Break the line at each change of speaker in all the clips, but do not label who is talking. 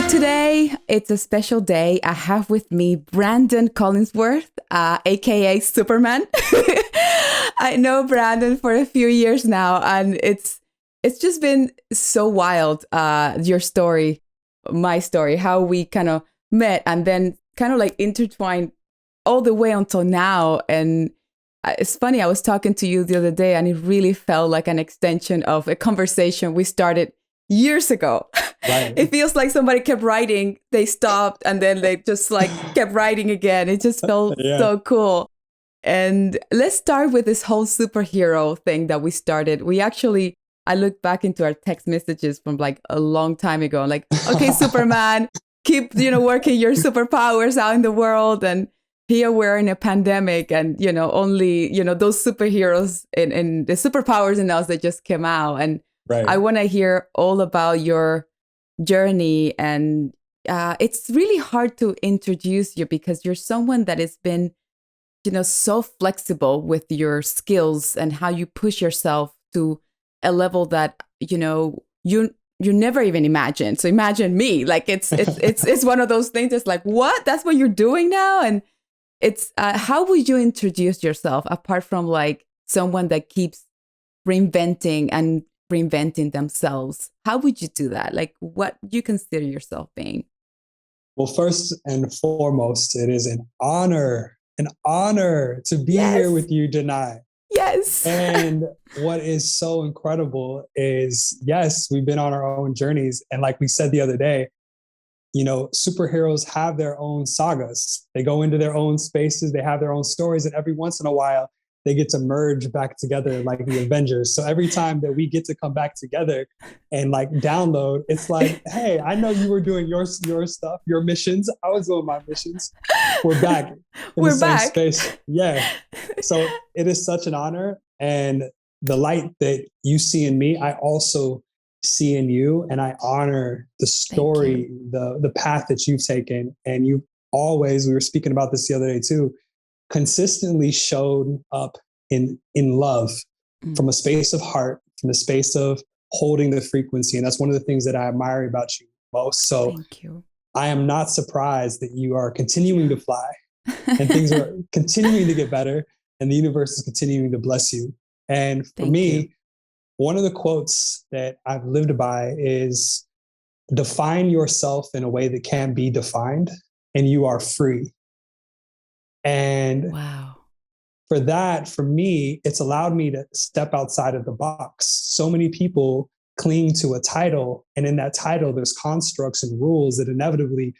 Today, it's a special day. I have with me Branden Collinsworth, aka Superman. I know Branden for a few years now, and it's just been so wild. Your story, my story, how we kind of met, and then kind of like intertwined all the way until now. And it's funny. I was talking to you the other day, and it really felt like an extension of a conversation we started years ago.
Right.
It feels like somebody kept writing, they stopped, and then they just like kept writing again. It just felt so cool. And let's start with this whole superhero thing that we started. I looked back into our text messages from like a long time ago, like, okay, Superman, keep, working your superpowers out in the world. And here we're in a pandemic, and, only, those superheroes and the superpowers in us that just came out. And
right.
I want to hear all about your journey. And it's really hard to introduce you because you're someone that has been, so flexible with your skills and how you push yourself to a level that, you never even imagined. So imagine me, like it's one of those things that's like, what? That's what you're doing now? And it's, how would you introduce yourself apart from like someone that keeps reinventing themselves? How would you do that? Like, what do you consider yourself being?
Well, first and foremost, it is an honor to be here with you, Danay.
Yes.
And what is so incredible is, yes, we've been on our own journeys. And like we said the other day, superheroes have their own sagas. They go into their own spaces. They have their own stories. And every once in a while, they get to merge back together like the Avengers. So every time that we get to come back together and like download, it's like, hey, I know you were doing your stuff, your missions. I was doing my missions. We're back in the same space. Yeah. So it is such an honor. And the light that you see in me, I also see in you. And I honor the story, the path that you've taken. And you always, we were speaking about this the other day too, consistently showed up in love from a space of heart, from a space of holding the frequency. And that's one of the things that I admire about you most. So
thank you.
I am not surprised that you are continuing to fly and things are continuing to get better and the universe is continuing to bless you. And for me, one of the quotes that I've lived by is define yourself in a way that can be defined and you are free. And
wow.
For me, it's allowed me to step outside of the box. So many people cling to a title, and in that title, there's constructs and rules that inevitably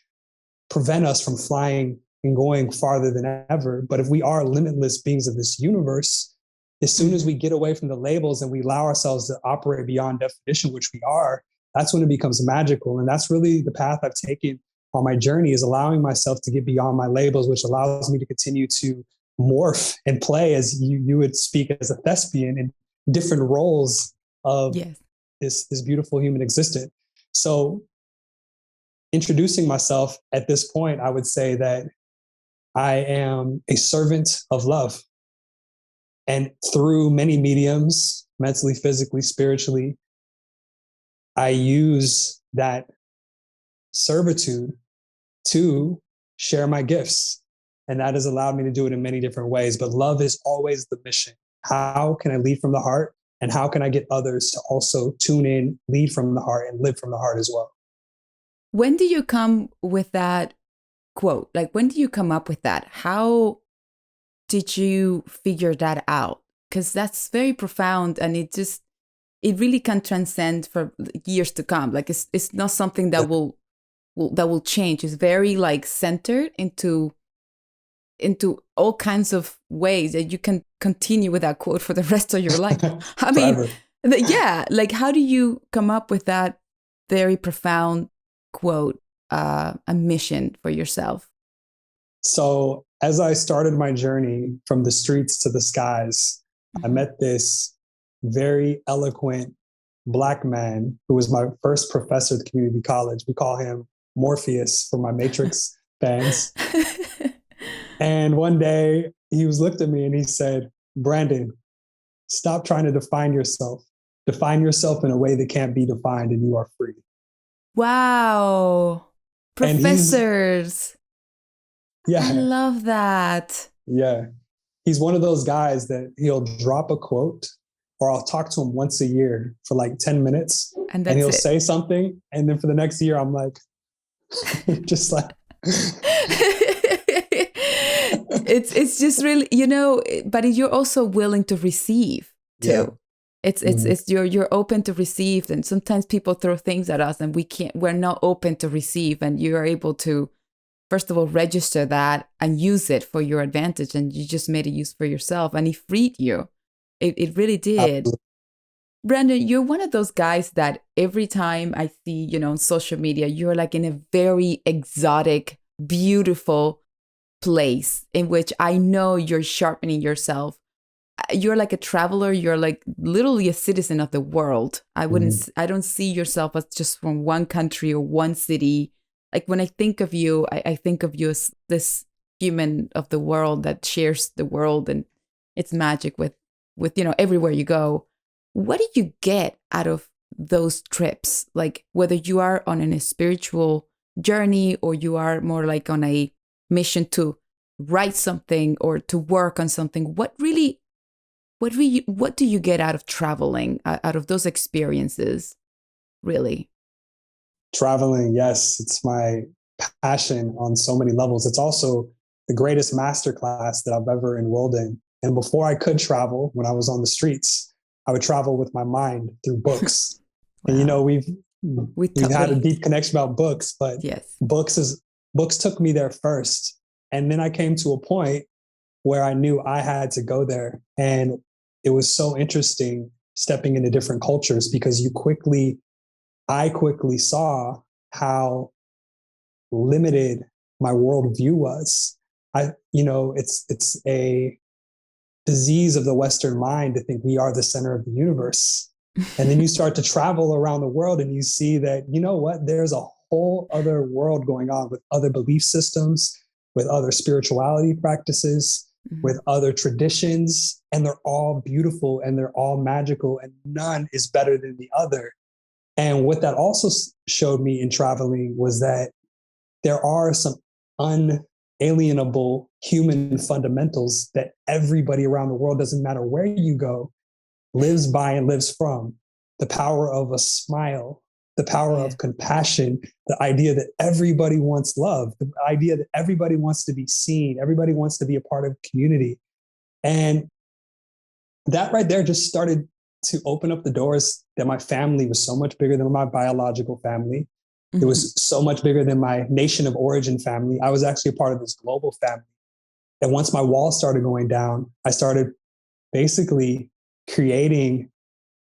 prevent us from flying and going farther than ever. But if we are limitless beings of this universe, as soon as we get away from the labels and we allow ourselves to operate beyond definition, which we are, that's when it becomes magical. And that's really the path I've taken on my journey, is allowing myself to get beyond my labels, which allows me to continue to morph and play, as you would speak, as a thespian in different roles of this beautiful human existence. So introducing myself at this point, I would say that I am a servant of love. And through many mediums, mentally, physically, spiritually, I use that servitude to share my gifts. And that has allowed me to do it in many different ways. But love is always the mission. How can I lead from the heart? And how can I get others to also tune in, lead from the heart, and live from the heart as well?
When do you come with that quote? Like, when do you come up with that? How did you figure that out? Because that's very profound, and it really can transcend for years to come. Like, it's not something that will change. It's very like centered into all kinds of ways that you can continue with that quote for the rest of your life. I mean, like, how do you come up with that very profound quote, a mission for yourself?
So as I started my journey from the streets to the skies, I met this very eloquent Black man who was my first professor at the community college. We call him Morpheus for my Matrix fans. And one day he looked at me and he said, "Branden, stop trying to define yourself. Define yourself in a way that can't be defined and you are free."
Wow.
And
Professors.
yeah,
I love that.
yeah. He's one of those guys that he'll drop a quote, or I'll talk to him once a year for like 10 minutes
And
and
that's
he'll
it.
say something. And then for the next year, I'm like, just like,
It's just really, but you're also willing to receive too.
yeah.
It's you're open to receive, and sometimes people throw things at us and we're not open to receive, and you are able to first of all register that and use it for your advantage, and you just made it use for yourself, and it freed you. It really did.
Absolutely.
Branden, you're one of those guys that every time I see, on social media, you're like in a very exotic, beautiful place in which I know you're sharpening yourself. You're like a traveler. You're like literally a citizen of the world. I don't see yourself as just from one country or one city. Like when I think of you, I think of you as this human of the world that shares the world and its magic with everywhere you go. What do you get out of those trips? Like whether you are on a spiritual journey or you are more like on a mission to write something or to work on something, what do you get out of traveling, out of those experiences, really?
Traveling, yes, it's my passion on so many levels. It's also the greatest masterclass that I've ever enrolled in. And before I could travel, when I was on the streets, I would travel with my mind through books. Wow. And we've had a deep connection about books, but
yes,
books took me there first. And then I came to a point where I knew I had to go there. And it was so interesting stepping into different cultures because I quickly saw how limited my worldview was. It's a disease of the Western mind to think we are the center of the universe. And then you start to travel around the world and you see that, there's a whole other world going on with other belief systems, with other spirituality practices, with other traditions, and they're all beautiful and they're all magical and none is better than the other. And what that also showed me in traveling was that there are some unalienable human fundamentals that everybody around the world, doesn't matter where you go, lives by and lives from. The power of a smile, the power of compassion, the idea that everybody wants love, the idea that everybody wants to be seen, everybody wants to be a part of community. And that right there just started to open up the doors that my family was so much bigger than my biological family. It was so much bigger than my nation of origin family. I was actually a part of this global family. And once my walls started going down, I started basically creating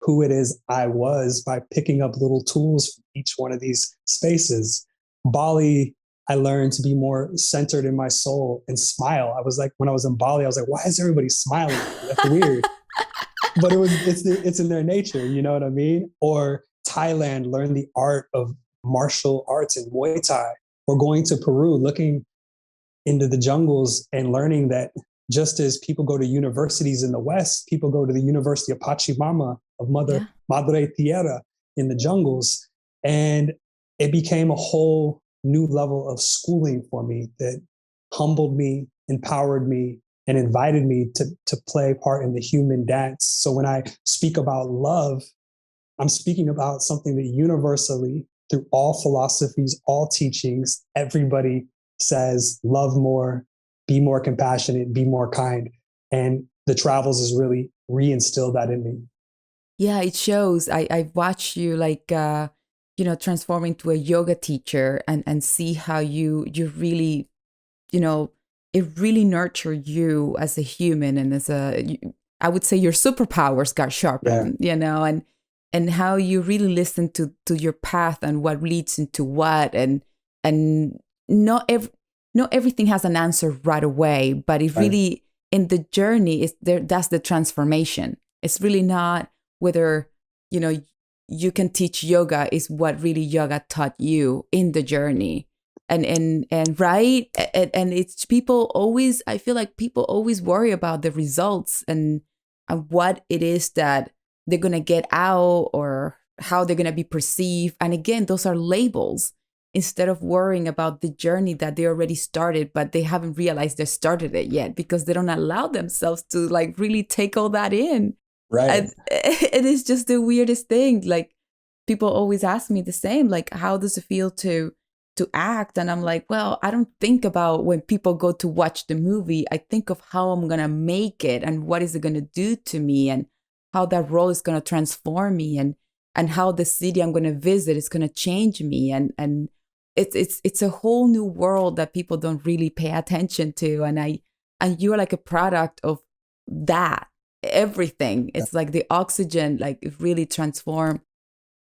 who it is I was by picking up little tools from each one of these spaces. Bali, I learned to be more centered in my soul and smile. I was like, when I was in Bali, I was like, why is everybody smiling? That's weird. But it's in their nature, you know what I mean? Or Thailand, learn the art of martial arts and Muay Thai. Or going to Peru, looking into the jungles and learning that just as people go to universities in the West, people go to the University of Pachamama, of Madre Tierra in the jungles. And it became a whole new level of schooling for me that humbled me, empowered me, and invited me to play a part in the human dance. So when I speak about love, I'm speaking about something that universally, through all philosophies, all teachings, everybody says, love more, be more compassionate, be more kind. And the travels has really reinstilled that in me.
Yeah, it shows. I watch you transform into a yoga teacher and see how you really, it really nurtured you as a human and I would say your superpowers got sharpened, and how you really listen to your path and what leads into what, and not everything has an answer right away, but it really in the journey is there. That's the transformation. It's really not whether you can teach yoga, is what really yoga taught you in the journey. And right. And it's people always, I feel like people always worry about the results and what it is that they're going to get out or how they're going to be perceived. And again, those are labels. instead of worrying about the journey that they already started, but they haven't realized they started it yet because they don't allow themselves to like really take all that in.
Right.
And it is just the weirdest thing. Like people always ask me the same, like, how does it feel to act? And I'm like, well, I don't think about when people go to watch the movie. I think of how I'm going to make it and what is it going to do to me and how that role is going to transform me and how the city I'm going to visit is going to change me. And it's a whole new world that people don't really pay attention to. And you're like a product of that, everything. It's like the oxygen, like it really transformed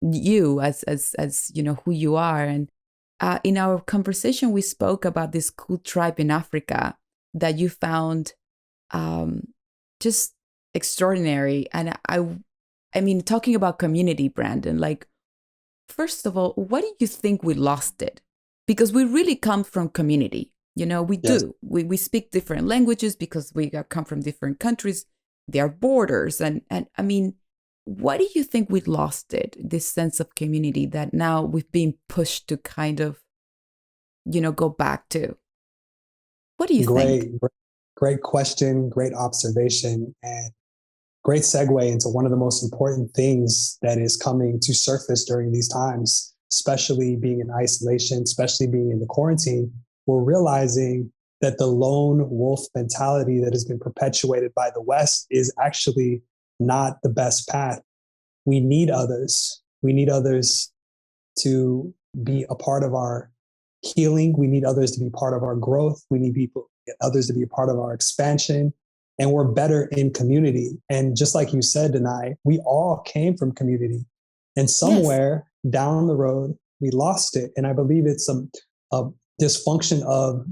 you as you know who you are. And in our conversation, we spoke about this cool tribe in Africa that you found just extraordinary. And I mean, talking about community, Branden, like, first of all, what do you think we lost it? Because we really come from community. You know, we
Yes.
do. We speak different languages because we come from different countries. There are borders. And I mean, what do you think we lost it, this sense of community that now we've been pushed to kind of, you know, go back to? What do you think?
Great question, great observation, and great segue into one of the most important things that is coming to surface during these times, especially being in isolation, especially being in the quarantine. We're realizing that the lone wolf mentality that has been perpetuated by the West is actually not the best path. We need others. We need others to be a part of our healing. We need others to be part of our growth. We need others to be a part of our expansion. And we're better in community. And just like you said, Danay, we all came from community. And somewhere down the road, we lost it. And I believe it's a dysfunction of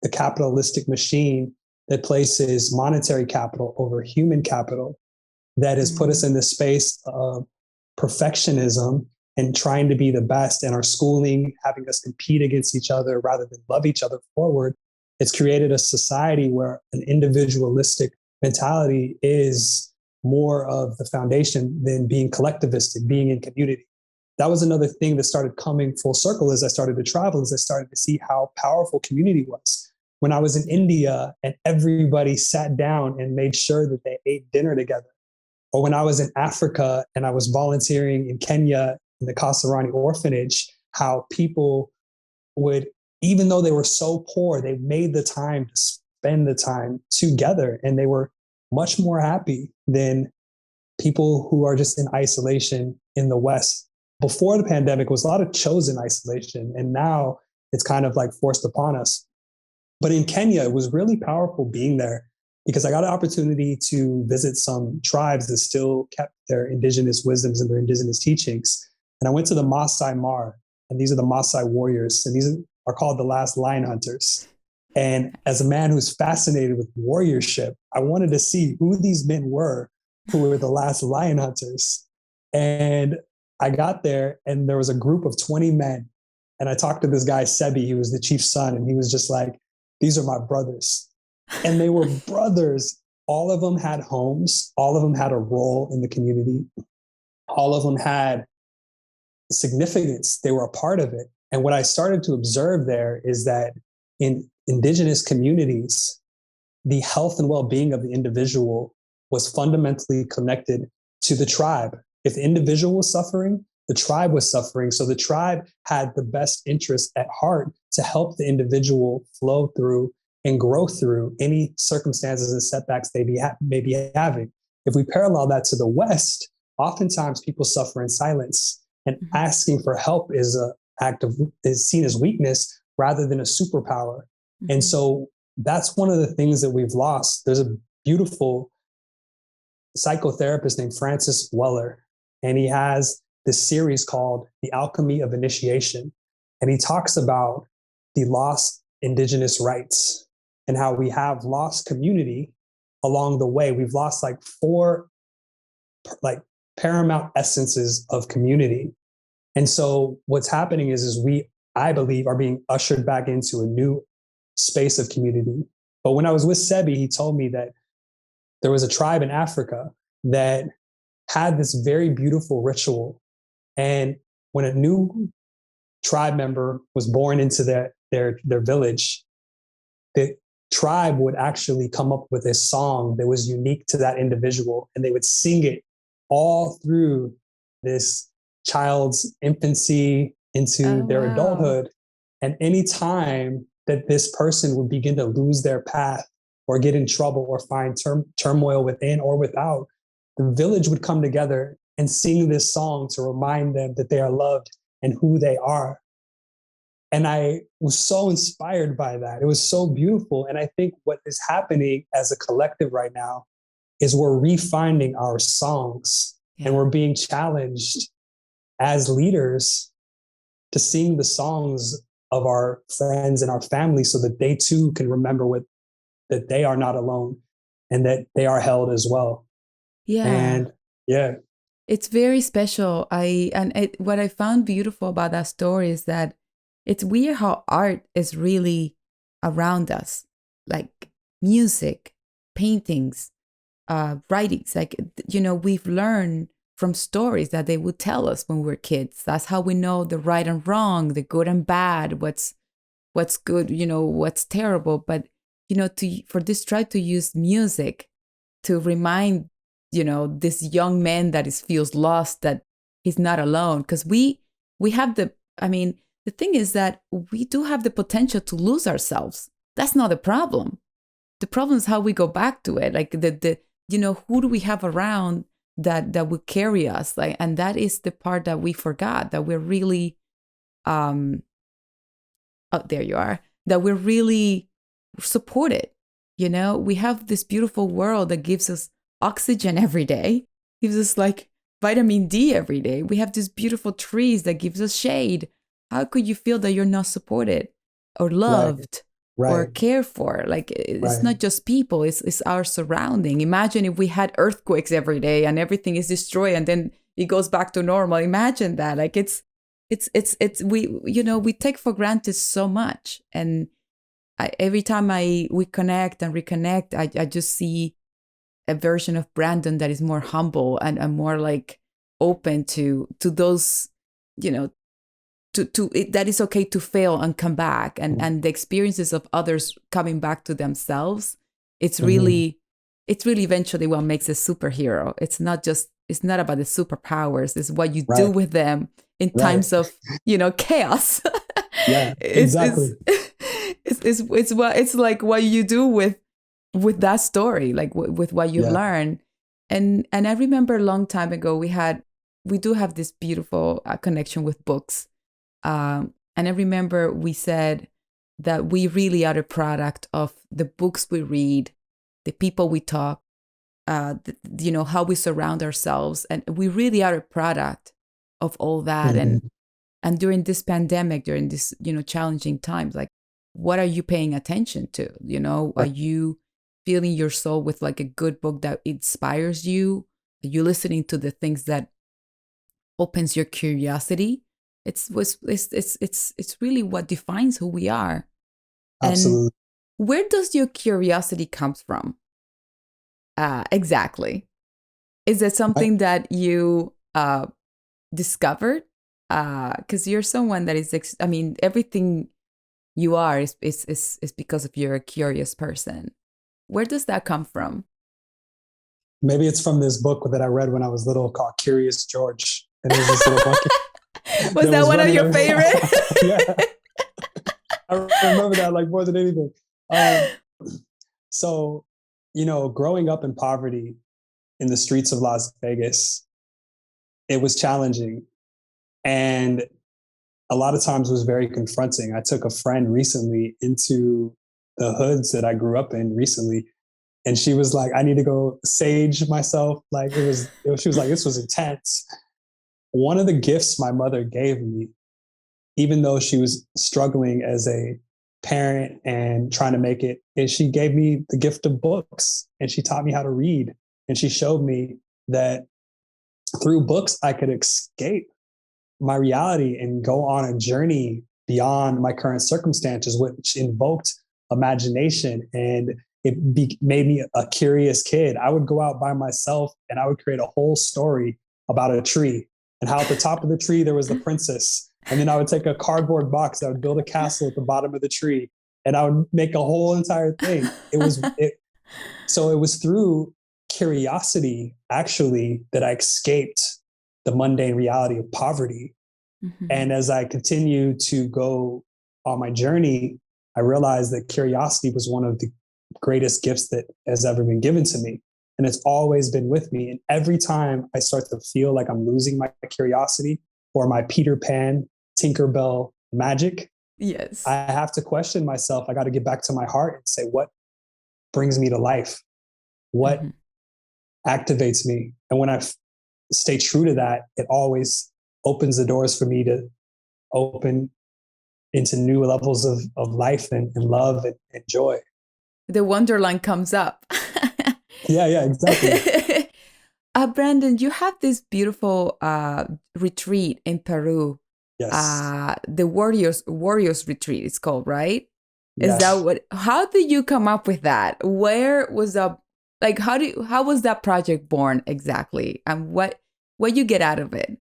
the capitalistic machine that places monetary capital over human capital that has put us in this space of perfectionism and trying to be the best, and our schooling having us compete against each other rather than love each other forward. It's created a society where an individualistic mentality is more of the foundation than being collectivistic, being in community. That was another thing that started coming full circle as I started to travel, as I started to see how powerful community was. When I was in India and everybody sat down and made sure that they ate dinner together. Or when I was in Africa and I was volunteering in Kenya in the Kasarani orphanage, how people would, even though they were so poor, they made the time to spend the time together, and they were much more happy than people who are just in isolation in the West. Before the pandemic, was a lot of chosen isolation, and now it's kind of like forced upon us. But in Kenya, it was really powerful being there because I got an opportunity to visit some tribes that still kept their indigenous wisdoms and their indigenous teachings. And I went to the Maasai Mara, and these are the Maasai warriors, and these are called the last lion hunters. And as a man who's fascinated with warriorship, I wanted to see who these men were who were the last lion hunters. And I got there, and there was a group of 20 men. And I talked to this guy, Sebi, he was the chief's son, and he was just like, these are my brothers. And they were brothers. All of them had homes. All of them had a role in the community. All of them had significance. They were a part of it. And what I started to observe there is that in indigenous communities, the health and well-being of the individual was fundamentally connected to the tribe. If the individual was suffering, the tribe was suffering. So the tribe had the best interest at heart to help the individual flow through and grow through any circumstances and setbacks they may be having. If we parallel that to the West, oftentimes people suffer in silence, and asking for help is seen as weakness rather than a superpower. And so that's one of the things that we've lost. There's a beautiful psychotherapist named Francis Weller, and he has this series called The Alchemy of Initiation. And he talks about the lost indigenous rights and how we have lost community along the way. We've lost like 4 paramount essences of community. And so what's happening is we, I believe, are being ushered back into a new space of community. But when I was with Sebi, he told me that there was a tribe in Africa that had this very beautiful ritual. And when a new tribe member was born into their village, the tribe would actually come up with a song that was unique to that individual, and they would sing it all through this child's infancy into their
wow.
adulthood. And any time that this person would begin to lose their path or get in trouble or find turmoil within or without, the village would come together and sing this song to remind them that they are loved and who they are. And I was so inspired by that. It was so beautiful. And I think what is happening as a collective right now is we're refining our songs, and we're being challenged as leaders to sing the songs of our friends and our family so that they too can remember that they are not alone and that they are held as well.
Yeah.
And yeah.
It's very special. What I found beautiful about that story is that it's weird how art is really around us, like music, paintings, writings. Like, we've learned from stories that they would tell us when we were kids. That's how we know the right and wrong, the good and bad, what's good, what's terrible. But, for this tribe to use music to remind, this young man that feels lost, that he's not alone. Because we have the thing is that we do have the potential to lose ourselves. That's not the problem. The problem is how we go back to it. Like who do we have around that will carry us? Like, and that is the part that we forgot, that we're really, oh, there you are, that we're really supported. We have this beautiful world that gives us oxygen every day, gives us like vitamin D every day. We have these beautiful trees that gives us shade. How could you feel that you're not supported or loved or cared for? Like, it's not just people, it's our surrounding. Imagine if we had earthquakes every day and everything is destroyed and then it goes back to normal. Imagine that. Like, we take for granted so much. And every time we connect and reconnect, I just see a version of Branden that is more humble and more like open to those, that is okay to fail and come back, and the experiences of others coming back to themselves. It's really eventually what makes a superhero. It's not about the superpowers. It's what you do with them in times of, chaos.
Yeah, exactly.
It's like what you do with that story, like with what you've learned. And I remember a long time ago, we do have this beautiful connection with books. And I remember we said that we really are a product of the books we read, the people we talk, how we surround ourselves. And we really are a product of all that. Mm-hmm. And during this pandemic, during this, challenging times, like, what are you paying attention to? Are you filling your soul with like a good book that inspires you? Are you listening to the things that opens your curiosity? It's really what defines who we are.
Absolutely.
And where does your curiosity come from? Exactly. Is it something that you discovered? Because you're someone that is, everything you are is because of you're a curious person. Where does that come from?
Maybe it's from this book that I read when I was little called Curious George. And it was this little book.
Was that one of your favorites?
Yeah. I remember that like more than anything. So, growing up in poverty in the streets of Las Vegas, it was challenging. And a lot of times it was very confronting. I took a friend recently into the hoods that I grew up in recently. And she was like, I need to go sage myself. Like she was like, this was intense. One of the gifts my mother gave me, even though she was struggling as a parent and trying to make it, is she gave me the gift of books, and she taught me how to read. And she showed me that through books, I could escape my reality and go on a journey beyond my current circumstances, which invoked imagination, and it made me a curious kid. I would go out by myself and I would create a whole story about a tree, and how at the top of the tree there was the princess, And then I would take a cardboard box, I would build a castle at the bottom of the tree, and I would make a whole entire thing. So it was through curiosity, actually, that I escaped the mundane reality of poverty.
Mm-hmm.
And as I continued to go on my journey, I realized that curiosity was one of the greatest gifts that has ever been given to me. And it's always been with me. And every time I start to feel like I'm losing my curiosity or my Peter Pan, Tinkerbell magic,
Yes.
I have to question myself. I got to get back to my heart and say, what brings me to life? What activates me? And when I stay true to that, it always opens the doors for me to open into new levels of life and love and joy.
The Wonderland comes up.
Yeah, exactly.
Branden, you have this beautiful retreat in Peru.
Yes.
The Warriors Retreat, it's called, right?
Yes.
Is that how did you come up with that? Where was that? Like, how was that project born exactly? And what you get out of it?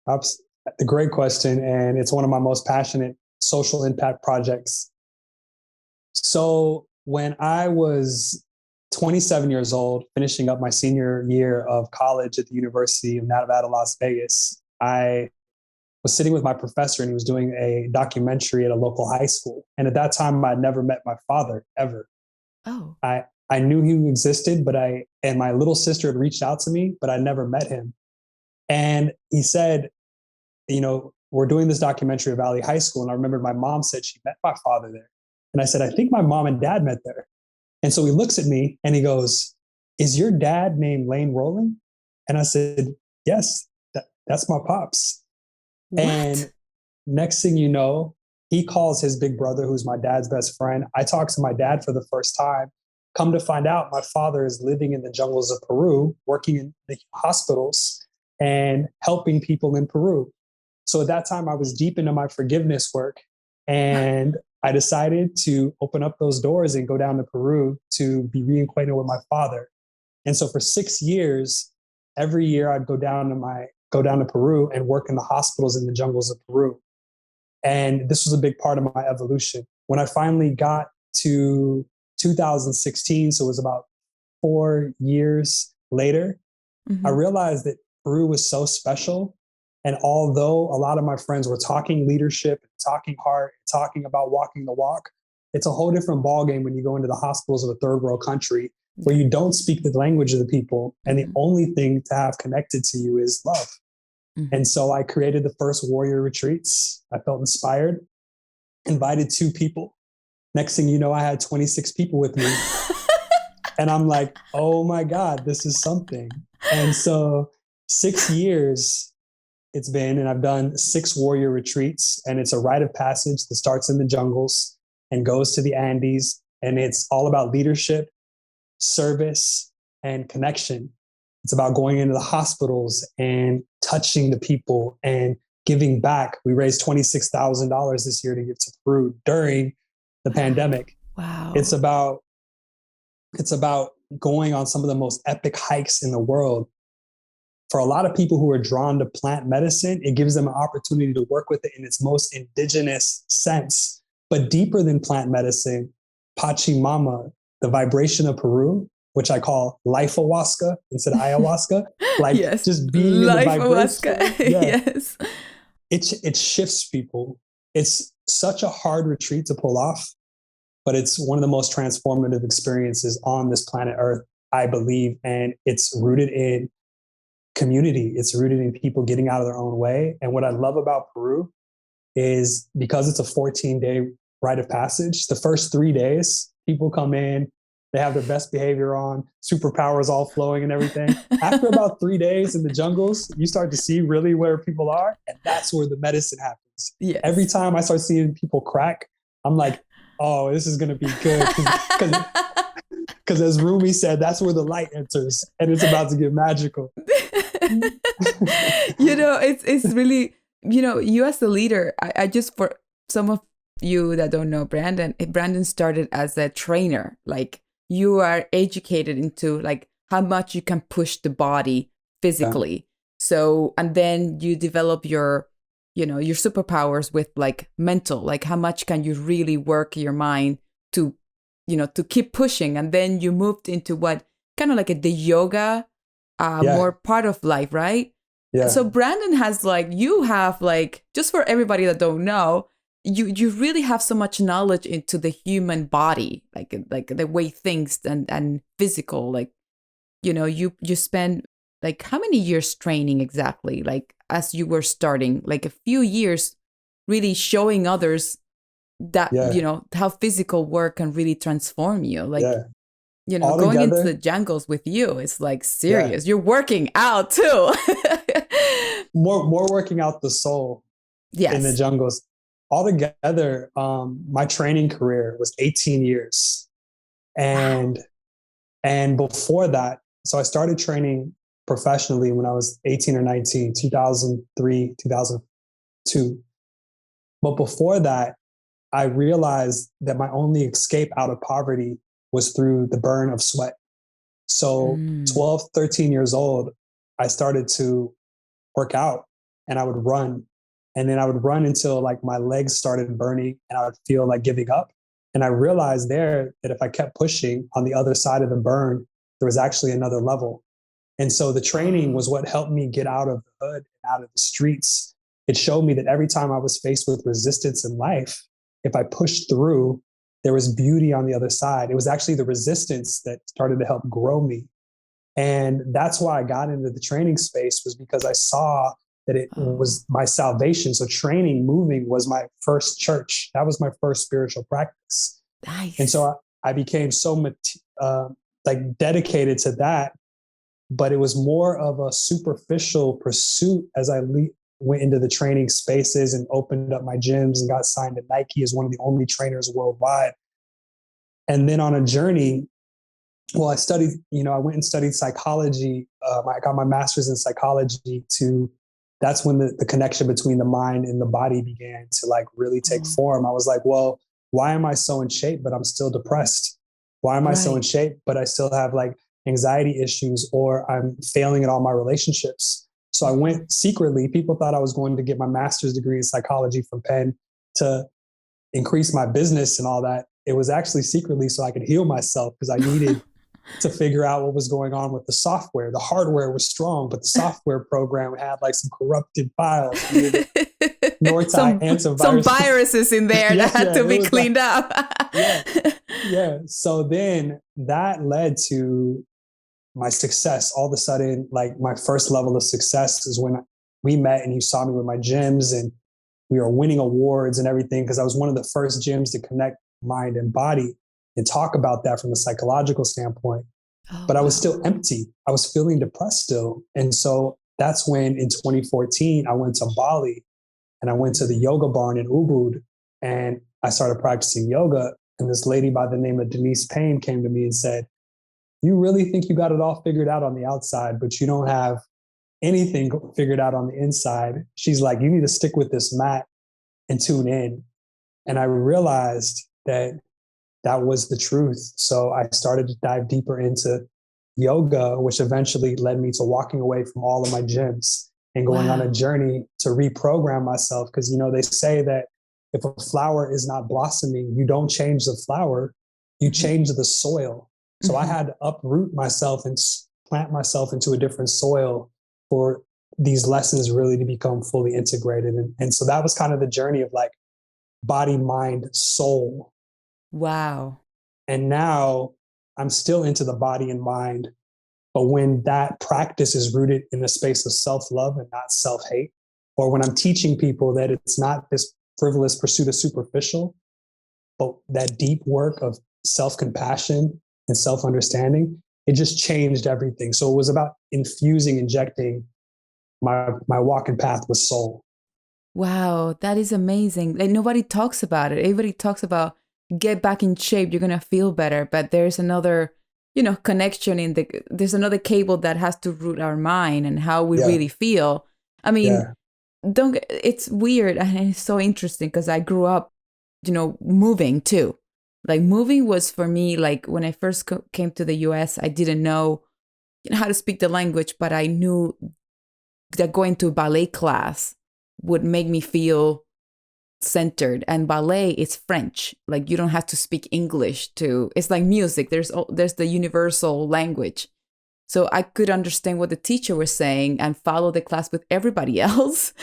That's a great question. And it's one of my most passionate social impact projects. So when I was 27 years old, finishing up my senior year of college at the University of Nevada, Las Vegas, I was sitting with my professor and he was doing a documentary at a local high school. And at that time, I'd never met my father ever.
Oh.
I knew he existed, and my little sister had reached out to me, but I never met him. And he said, we're doing this documentary at Valley High School. And I remember my mom said she met my father there. And I said, I think my mom and dad met there. And so he looks at me and he goes, is your dad named Lane Rowland? And I said, yes, that's my pops.
What?
And next thing you know, he calls his big brother, who's my dad's best friend. I talk to my dad for the first time. Come to find out, my father is living in the jungles of Peru, working in the hospitals and helping people in Peru. So at that time, I was deep into my forgiveness work. And I decided to open up those doors and go down to Peru to be reacquainted with my father. And so for 6 years, every year I'd go down to Peru and work in the hospitals in the jungles of Peru. And this was a big part of my evolution. When I finally got to 2016, so it was about 4 years later, I realized that Peru was so special. And although a lot of my friends were talking leadership, talking heart, talking about walking the walk, it's a whole different ballgame when you go into the hospitals of a third world country where you don't speak the language of the people. And the only thing to have connected to you is love. And so I created the first warrior retreats. I felt inspired, invited 2 people. Next thing you know, I had 26 people with me. And I'm like, oh my God, this is something. And so 6 years it's been, and I've done 6 warrior retreats, and it's a rite of passage that starts in the jungles and goes to the Andes. And it's all about leadership, service, and connection. It's about going into the hospitals and touching the people and giving back. We raised $26,000 this year to give to Peru during the pandemic.
Wow.
It's about going on some of the most epic hikes in the world. For a lot of people who are drawn to plant medicine, it gives them an opportunity to work with it in its most indigenous sense. But deeper than plant medicine, Pachamama, the vibration of Peru, which I call life-awaska instead of ayahuasca, like
yes.
just being in the vibration.
Yes.
It shifts people. It's such a hard retreat to pull off, but it's one of the most transformative experiences on this planet Earth, I believe. And it's rooted in community. It's rooted in people getting out of their own way. And what I love about Peru is because it's a 14-day rite of passage, the first 3 days, people come in, they have their best behavior on, superpowers all flowing and everything. After about 3 days in the jungles, you start to see really where people are. And that's where the medicine happens.
Yes.
Every time I start seeing people crack, I'm like, oh, this is going to be good. Because as Rumi said, that's where the light enters and it's about to get magical.
It's really, you as a leader, I just, for some of you that don't know Branden started as a trainer. Like, you are educated into like how much you can push the body physically. Yeah. So, and then you develop your your superpowers with like mental, like how much can you really work your mind to, to keep pushing. And then you moved into what kind of like the yoga,
Yeah.
more part of life, right?
Yeah.
So Branden has like, you have like, just for everybody that don't know, you really have so much knowledge into the human body, like the way things and physical, like, you spend like how many years training exactly? Like as you were starting, like a few years really showing others that,
Yeah.
how physical work can really transform you. Like,
Yeah.
going into the
Altogether,
jungles with you is like
yeah.
serious. You're working out too.
More working out the soul in the
Yes.
jungles. Altogether, my training career was 18 years.
Wow.
And before that, so I started training professionally when I was 18 or 19, 2003, 2002. But before that, I realized that my only escape out of poverty was through the burn of sweat. So
Mm.
12, 13 years old, I started to work out and I would run. And then I would run until like my legs started burning and I would feel like giving up. And I realized there that if I kept pushing on the other side of the burn, there was actually another level. And so the training
Oh.
was what helped me get out of the hood and out of the streets. It showed me that every time I was faced with resistance in life, if I pushed through, there was beauty on the other side. It was actually the resistance that started to help grow me. And that's why I got into the training space, was because I saw that it
Oh.
was my salvation. So training, moving was my first church. That was my first spiritual practice. And
Nice.
so I became so like dedicated to that, but it was more of a superficial pursuit as I went into the training spaces and opened up my gyms and got signed to Nike as one of the only trainers worldwide. And then on a journey, well, I studied, I went and studied psychology. I got my master's in psychology that's when the connection between the mind and the body began to like really take
Oh.
form. I was like, well, why am I so in shape, but I'm still depressed? Why am I so in
Right.
shape, but I still have like anxiety issues, or I'm failing at all my relationships? So I
Mhm.
went secretly. People thought I was going to get my master's degree in psychology from Penn to increase my business and all that. It was actually secretly so I could heal myself, because I needed to figure out what was going on with the software. The hardware was strong, but the software program had like some corrupted files. I needed Nortai
Some
antivirus.
viruses in there
Yeah,
that had
yeah,
to
it
be
was like,
cleaned up.
yeah, yeah. So then that led to my success. All of a sudden, like my first level of success is when we met and you saw me with my gyms and we were winning awards and everything, because I was one of the first gyms to connect mind and body and talk about that from a psychological standpoint.
Oh,
But I was
wow.
still empty. I was feeling depressed still. And so that's when in 2014, I went to Bali and I went to the yoga barn in Ubud and I started practicing yoga. And this lady by the name of Denise Payne came to me and said, "You really think you got it all figured out on the outside, but you don't have anything figured out on the inside." She's like, "You need to stick with this mat and tune in." And I realized that that was the truth. So I started to dive deeper into yoga, which eventually led me to walking away from all of my gyms and going on a
Wow.
journey to reprogram myself. Because, they say that if a flower is not blossoming, you don't change the flower, you
Mhm.
change the soil. So I
Mhm.
had to uproot myself and plant myself into a different soil for these lessons really to become fully integrated. And so that was kind of the journey of like body, mind, soul.
Wow.
And now I'm still into the body and mind. But when that practice is rooted in a space of self love and not self hate, or when I'm teaching people that it's not this frivolous pursuit of superficial, but that deep work of self compassion and self understanding, it just changed everything. So it was about injecting my walking path with soul.
Wow, that is amazing. Like nobody talks about it. Everybody talks about get back in shape, you're gonna feel better. But there's another, connection there's another cable that has to root our mind and how we
Yeah,
really feel. I mean,
yeah,
it's weird and it's so interesting because I grew up, moving too. Like moving was for me, like when I first came to the US, I didn't know, how to speak the language, but I knew that going to ballet class would make me feel centered. And ballet is French. Like, you don't have to speak English to, it's like music. There's the universal language. So I could understand what the teacher was saying and follow the class with everybody else.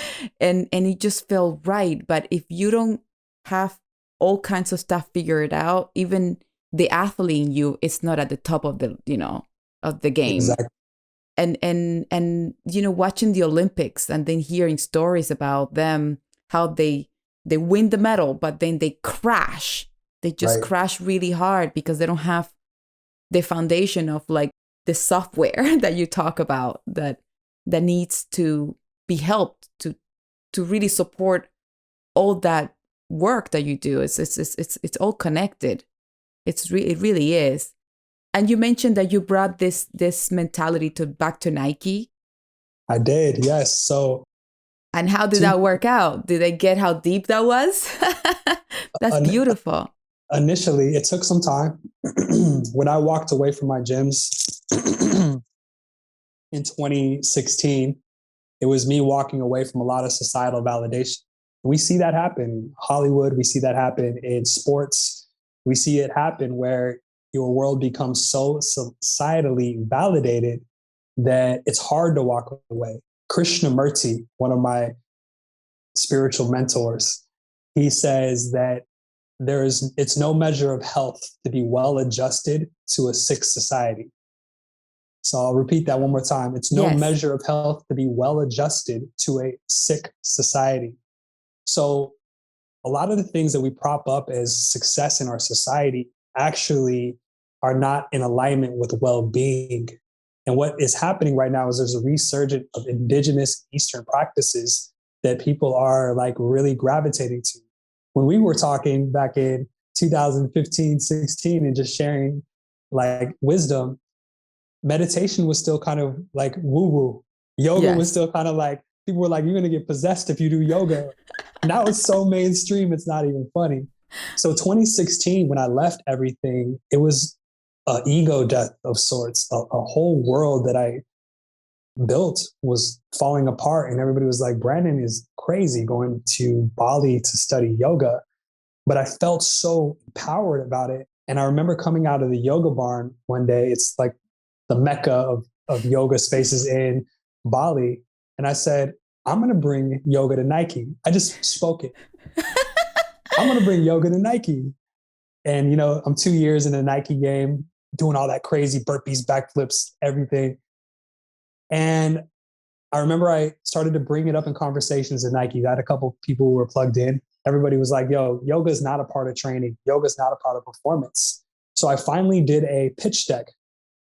And it just felt right. But if you don't have all kinds of stuff figured out, even the athlete in you is not at the top of the, of the game.
Exactly.
And watching the Olympics and then hearing stories about them, how they win the medal, but then they crash. They just crash really hard because they don't have the foundation of like the software that you talk about that needs to be helped to really support all that work that you do. It's all connected. It really is. And you mentioned that you brought this mentality back to Nike.
I did, yes. So,
and how did that work out? Did they get how deep that was? That's beautiful.
Initially, it took some time. When I walked away from my gyms in 2016, it was me walking away from a lot of societal validation. And we see that happen in Hollywood. We see that happen in sports. We see it happen where your world becomes so societally validated that it's hard to walk away. Krishnamurti, one of my spiritual mentors, he says that it's no measure of health to be well adjusted to a sick society. So I'll repeat that one more time. It's no measure of health to be well adjusted to a sick society. So a lot of the things that we prop up as success in our society actually are not in alignment with well-being. And what is happening right now is there's a resurgence of indigenous Eastern practices that people are like really gravitating to. When we were talking back in 2015, 16, and just sharing like wisdom, meditation was still kind of like woo-woo. Yoga was still kind of like, people were like, you're going to get possessed if you do yoga. Now it's so mainstream, it's not even funny. So 2016, when I left everything, it was an ego death of sorts. A whole world that I built was falling apart, and everybody was like, Branden is crazy going to Bali to study yoga. But I felt so empowered about it. And I remember coming out of the yoga barn one day. It's like the mecca of yoga spaces in Bali. And I said, I'm going to bring yoga to Nike. I just spoke it. I'm going to bring yoga to Nike. And, I'm 2 years in the Nike game, doing all that crazy burpees, backflips, everything. And I remember I started to bring it up in conversations at Nike. I had a couple people who were plugged in. Everybody was like, yo, yoga is not a part of training. Yoga is not a part of performance. So I finally did a pitch deck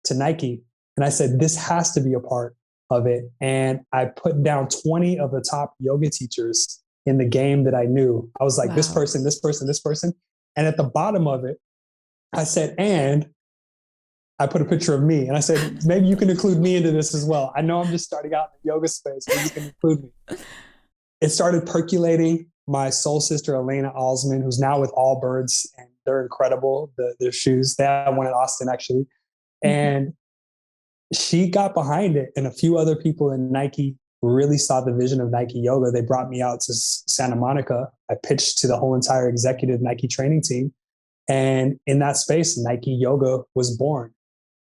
to Nike. And I said, this has to be a part of it. And I put down 20 of the top yoga teachers in the game that I knew. I was like, this person, this person, this person. And at the bottom of it, I said, and I put a picture of me. And I said, maybe you can include me into this as well. I know I'm just starting out in the yoga space, but you can include me. It started percolating. My soul sister, Elena Alsman, who's now with Allbirds, and they're incredible, their shoes. They had one in Austin, actually. And she got behind it, and a few other people in Nike really saw the vision of Nike Yoga. They brought me out to Santa Monica. I pitched to the whole entire executive Nike training team. And in that space, Nike Yoga was born.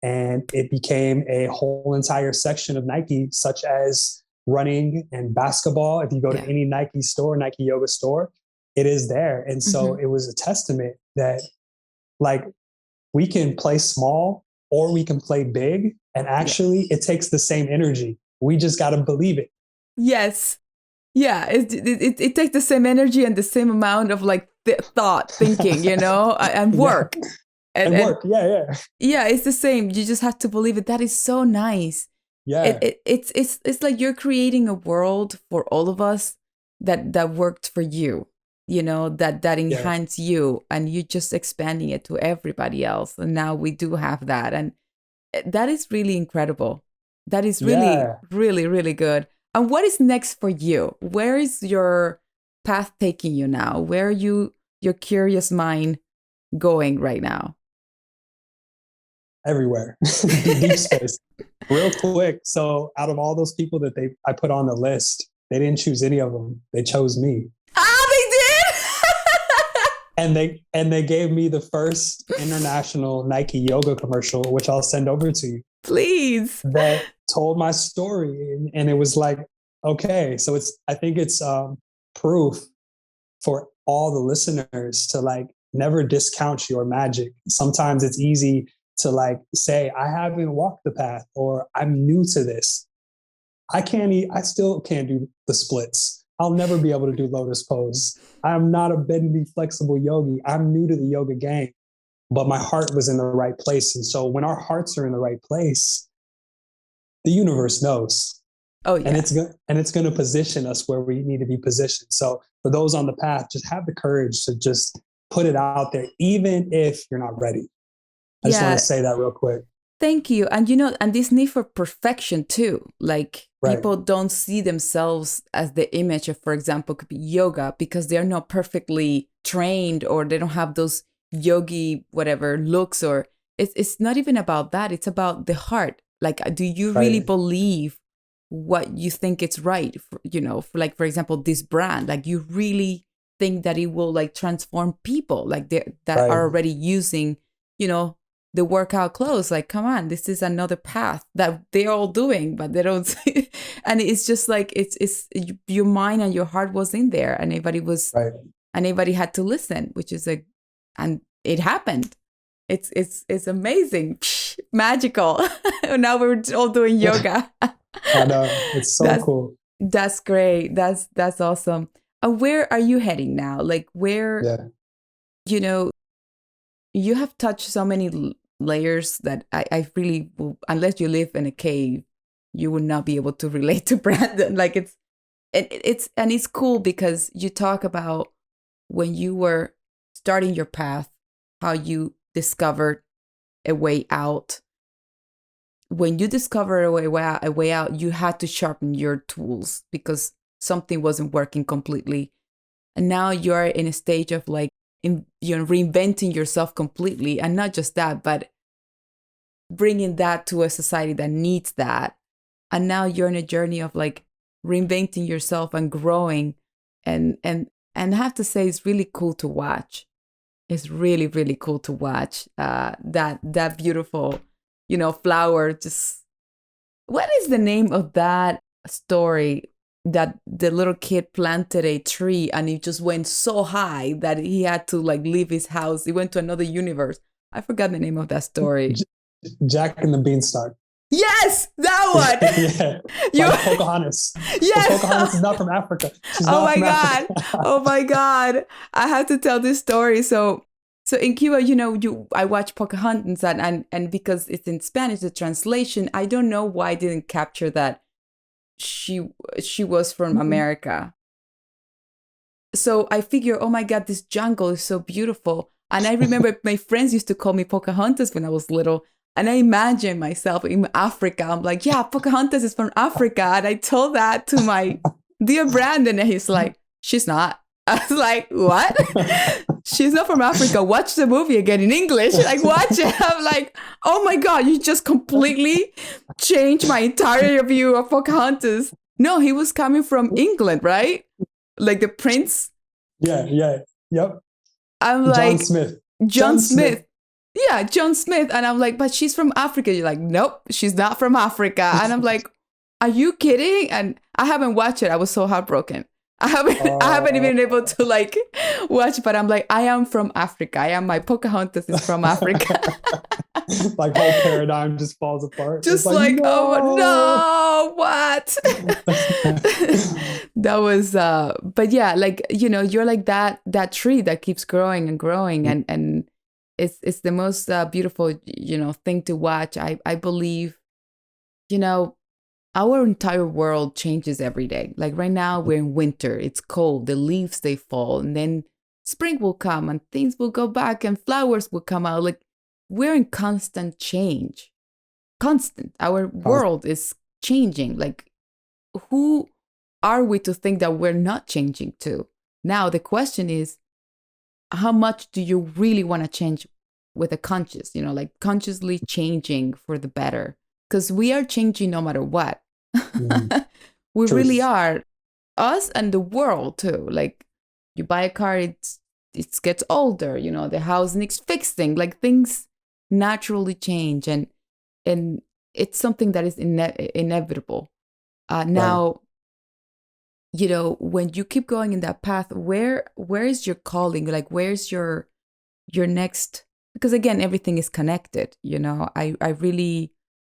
And it became a whole entire section of Nike, such as running and basketball. If you go to any Nike store, Nike Yoga store, it is there. And so it was a testament that like we can play small or we can play big. And actually it takes the same energy. We just got to believe it.
Yes. Yeah. It takes the same energy and the same amount of like thinking, and work.
And work. Yeah.
Yeah. It's the same. You just have to believe it. That is so nice.
Yeah.
It's like you're creating a world for all of us that worked for you, that enhance you, and you're just expanding it to everybody else. And now we do have that. And that is really incredible. That is really, really, really good. And what is next for you? Where is your path taking you now? Where are your curious mind going right now?
Everywhere. Deep space. Real quick. So out of all those people that I put on the list, They didn't choose any of them. They chose me.
Ah, they
And they gave me the first international Nike yoga commercial, which I'll send over to you.
Please.
That told my story. And it was like, okay, so I think it's proof for all the listeners to like never discount your magic. Sometimes it's easy to like say, I haven't walked the path, or I'm new to this. I still can't do the splits. I'll never be able to do lotus pose. I'm not a bendy, flexible yogi. I'm new to the yoga game, but my heart was in the right place. And so when our hearts are in the right place, the universe knows.
Oh, yeah.
And it's going to position us where we need to be positioned. So for those on the path, just have the courage to just put it out there, even if you're not ready. I just want to say that real quick.
Thank you. And, and this need for perfection too. Like people don't see themselves as the image of, for example, could be yoga, because they're not perfectly trained, or they don't have those yogi, whatever looks, or it's not even about that. It's about the heart. Like, do you really believe what you think it's right? For example, this brand, like you really think that it will like transform people like that are already using, the workout clothes. Like, come on, this is another path that they're all doing, but they don't see. And it's just like, it's your mind and your heart was in there, and everybody had to listen, which is like, and it happened. It's amazing. Magical. Now we're all doing yoga.
I know. It's so cool.
That's great. That's awesome. Where are you heading now? Like where, you have touched so many layers that I really, unless you live in a cave, you would not be able to relate to Branden. Like it's cool because you talk about when you were starting your path, how you discovered a way out. When you discover a way out, you had to sharpen your tools because something wasn't working completely. And now you're in a stage of like, reinventing yourself completely. And not just that, but bringing that to a society that needs that. And now you're in a journey of like reinventing yourself and growing. And I have to say, it's really cool to watch. It's really, really cool to watch that beautiful, flower. Just, what is the name of that story that the little kid planted a tree and it just went so high that he had to like leave his house? He went to another universe. I forgot the name of that story.
Jack and the Beanstalk.
Yes, that one.
Yeah, like Pocahontas.
Yes.
But Pocahontas is not from Africa. She's
oh
not
my
from
god!
Africa.
Oh my god! I have to tell this story. So in Cuba, I watch Pocahontas and because it's in Spanish, the translation, I don't know why I didn't capture that she was from America. So I figure, oh my god, this jungle is so beautiful. And I remember my friends used to call me Pocahontas when I was little. And I imagine myself in Africa. I'm like, yeah, Pocahontas is from Africa. And I told that to my dear Branden, and he's like, she's not. I was like, what? She's not from Africa. Watch the movie again in English. Like, watch it. I'm like, oh my God, you just completely changed my entire view of Pocahontas. No, he was coming from England, right? Like the prince.
Yeah. Yep.
I'm
John
like,
Smith.
John Smith. Yeah, John Smith. And I'm like, but she's from Africa. You're like, nope, she's not from Africa. And I'm like, are you kidding? And I haven't watched it. I was so heartbroken. I haven't even been able to like watch, but I'm like, I am from Africa. My Pocahontas is from Africa.
Like whole paradigm just falls apart.
Just like no! Oh no, what? That was but yeah, like, you're like that tree that keeps growing and growing, and it's the most beautiful, thing to watch. I believe, our entire world changes every day. Like right now we're in winter, it's cold, the leaves, they fall, and then spring will come and things will go back and flowers will come out. Like we're in constant change. Our world is changing. Like who are we to think that we're not changing too? Now the question is, how much do you really want to change with a conscious, like consciously changing for the better? Because we are changing no matter what. We really are. us and the world too. Like you buy a car, it gets older, you know, the house needs fixing, like things naturally change, and it's something that is inevitable.
Right.
Now, you know, when you keep going in that path, where is your calling? Like, where's your next? Because again, everything is connected. You know, I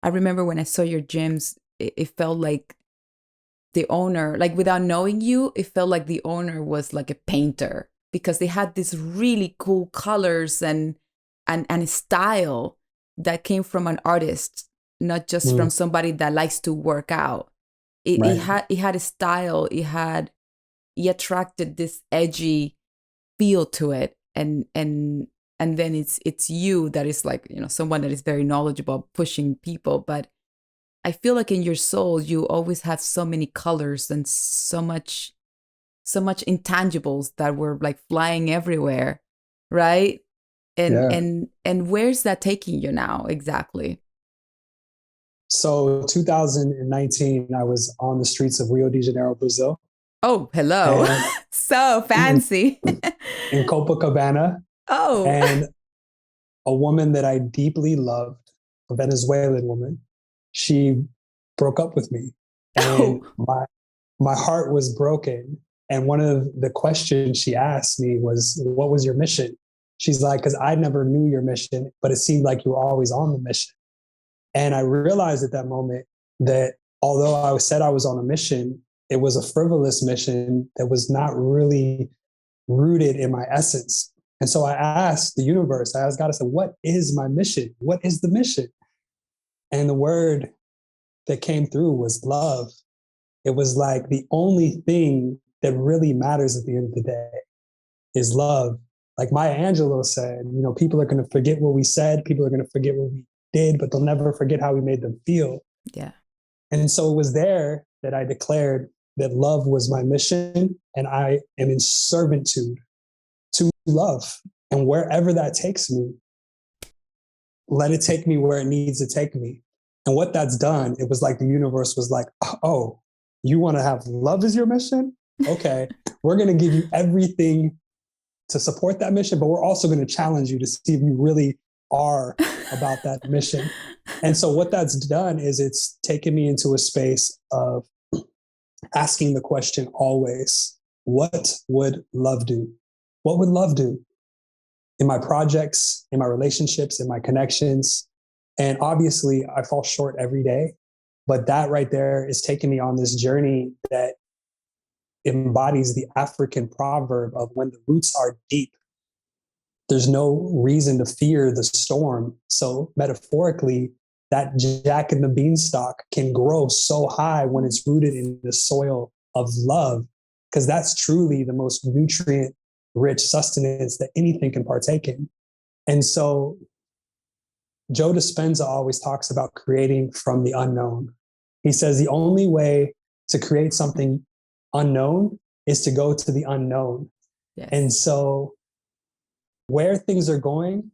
remember when I saw your gyms, it felt like the owner, like without knowing you, it felt like the owner was like a painter because they had these really cool colors and a style that came from an artist, not just from
Mm,
somebody that likes to work out.
right.
It had a style. It attracted this edgy feel to it, and then it's you that is like, you know, someone that is very knowledgeable pushing people. But I feel like in your soul you always had so many colors and so much intangibles that were like flying everywhere, right?
Yeah.
And where's that taking you now exactly?
So 2019, I was on the streets of Rio de Janeiro, Brazil,
Oh, hello.
and
So
in,
fancy.
in Copacabana,
Oh.
and a woman that I deeply loved, a Venezuelan woman, she broke up with me, and
Oh.
my heart was broken. And one of the questions she asked me was, "What was your mission?" She's like, "Because I never knew your mission, but it seemed like you were always on the mission." And I realized at that moment that although said I was on a mission, it was a frivolous mission that was not really rooted in my essence. And so I asked the universe, I asked God, I said, what is my mission? What is the mission? And the word that came through was love. It was like the only thing that really matters at the end of the day is love. Like Maya Angelou said, you know, people are going to forget what we said, people are going to forget what we did, but they'll never forget how we made them feel.
Yeah.
And so it was there that I declared that love was my mission, and I am in servitude to love. And wherever that takes me, let it take me where it needs to take me. And what that's done, it was like the universe was like, oh, you want to have love as your mission? Okay, we're going to give you everything to support that mission, but we're also going to challenge you to see if you really are about that mission. And so what that's done is it's taken me into a space of asking the question always, what would love do? What would love do in my projects, in my relationships, in my connections? And obviously, I fall short every day. But that right there is taking me on this journey that embodies the African proverb of when the roots are deep, there's no reason to fear the storm. So, metaphorically, that jack and the beanstalk can grow so high when it's rooted in the soil of love, because that's truly the most nutrient rich sustenance that anything can partake in. And so Joe Dispenza always talks about creating from the unknown. He says the only way to create something unknown is to go to the unknown.
Yes.
And so where things are going,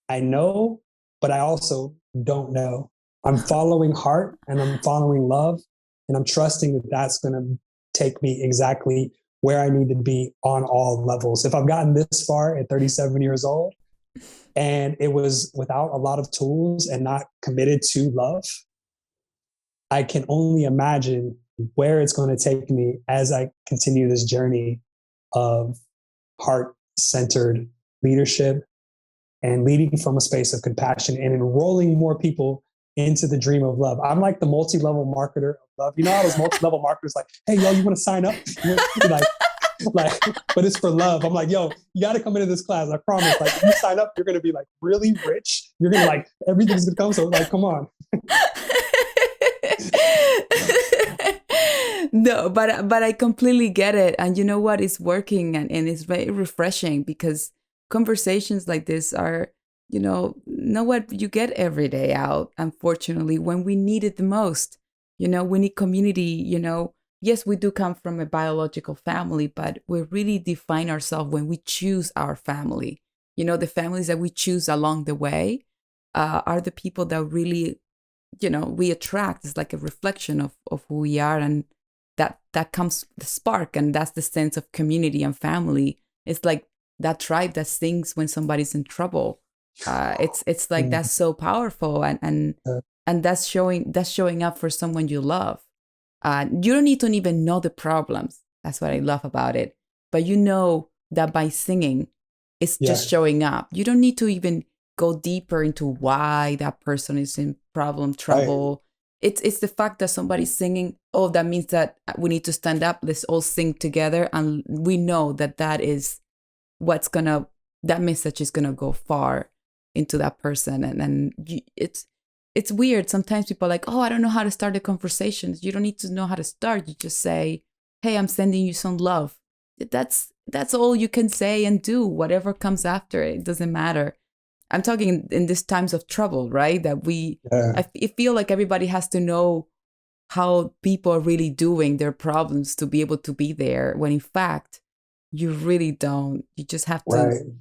I know, but I also don't know. I'm following heart and I'm following love, and I'm trusting that that's going to take me exactly where I need to be on all levels. If I've gotten this far at 37 years old and it was without a lot of tools and not committed to love, I can only imagine where it's going to take me as I continue this journey of heart-centered leadership and leading from a space of compassion and enrolling more people into the dream of love. I'm like the multi-level marketer of love. You know how those multi-level marketers like, hey, yo, you want to sign up? like, but it's for love. I'm like, yo, you got to come into this class. I promise. Like, you sign up, you're going to be like really rich. You're going to like, everything's going to come. So like, come on.
No, but I completely get it. And you know what? It's working, and it's very refreshing because conversations like this are, you know what you get every day out, unfortunately, when we need it the most. You know, we need community, you know. Yes, we do come from a biological family, but we really define ourselves when we choose our family. You know, the families that we choose along the way are the people that really, you know, we attract. It's like a reflection of who we are. that comes the spark, and that's the sense of community and family. It's like that tribe that sings when somebody's in trouble. It's like that's so powerful, and that's showing up for someone you love. You don't need to even know the problems. That's what I love about it. But you know that by singing, it's just showing up. You don't need to even go deeper into why that person is in trouble. Right. It's the fact that somebody's singing. Oh, that means that we need to stand up. Let's all sing together, and we know that is that message is gonna go far into that person, and it's weird. Sometimes people are like, oh, I don't know how to start the conversations. You don't need to know how to start. You just say, hey, I'm sending you some love. That's all you can say and do. Whatever comes after it doesn't matter. I'm talking in these times of trouble, right? That I feel like everybody has to know how people are really doing their problems to be able to be there, when in fact, you really don't. You just have to,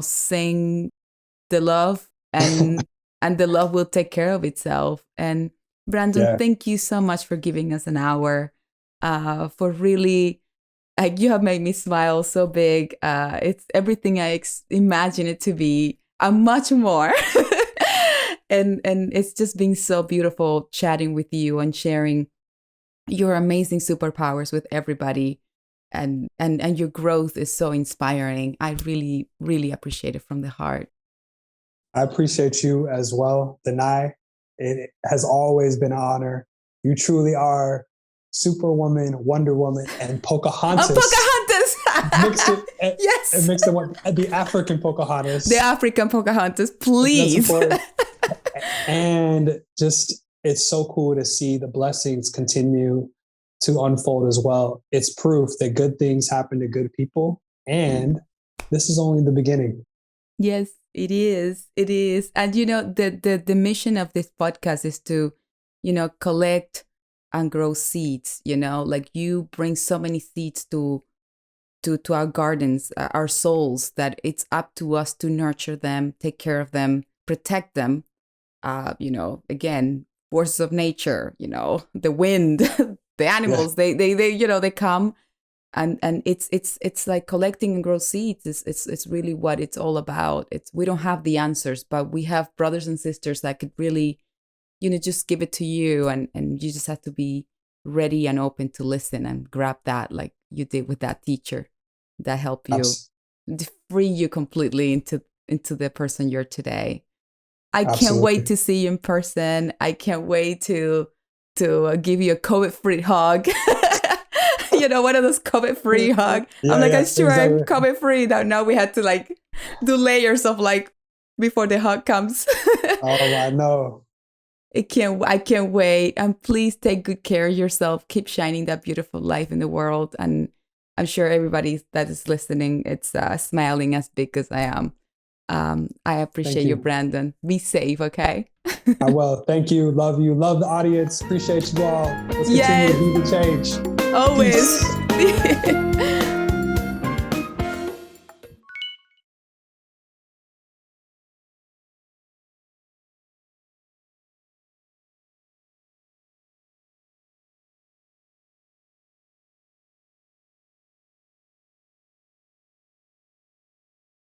sing the love, and the love will take care of itself. And Branden, thank you so much for giving us an hour, for really, you have made me smile so big. It's everything I imagine it to be, and much more. and it's just been so beautiful chatting with you and sharing your amazing superpowers with everybody. And your growth is so inspiring. I really, really appreciate it from the heart.
I appreciate you as well, Danay. It has always been an honor. You truly are Superwoman, Wonder Woman, and Pocahontas. Mixed it with the African Pocahontas.
The African Pocahontas, please.
And just, it's so cool to see the blessings continue to unfold as well. It's proof that good things happen to good people. And this is only the beginning.
Yes, it is. It is. And, the mission of this podcast is to, collect and grow seeds, like you bring so many seeds to our gardens, our souls, that it's up to us to nurture them, take care of them, protect them. Again, forces of nature, the wind, the animals, they come, and it's like collecting and grow seeds. It's really what it's all about. We don't have the answers, but we have brothers and sisters that could really, just give it to you, and you just have to be ready and open to listen and grab that, like you did with that teacher that helped you free you completely into the person you're today. I can't wait to see you in person. I can't wait to give you a COVID-free hug. One of those COVID-free hug. I'm sure I'm COVID-free. Now we had to do layers of before the hug comes.
Oh, I know.
I can't wait. And please take good care of yourself. Keep shining that beautiful light in the world. And I'm sure everybody that is listening, it's smiling as big as I am. I appreciate you, Branden. Be safe, okay?
I will. Thank you. Love you. Love the audience. Appreciate you all. Let's continue to be the change.
Always.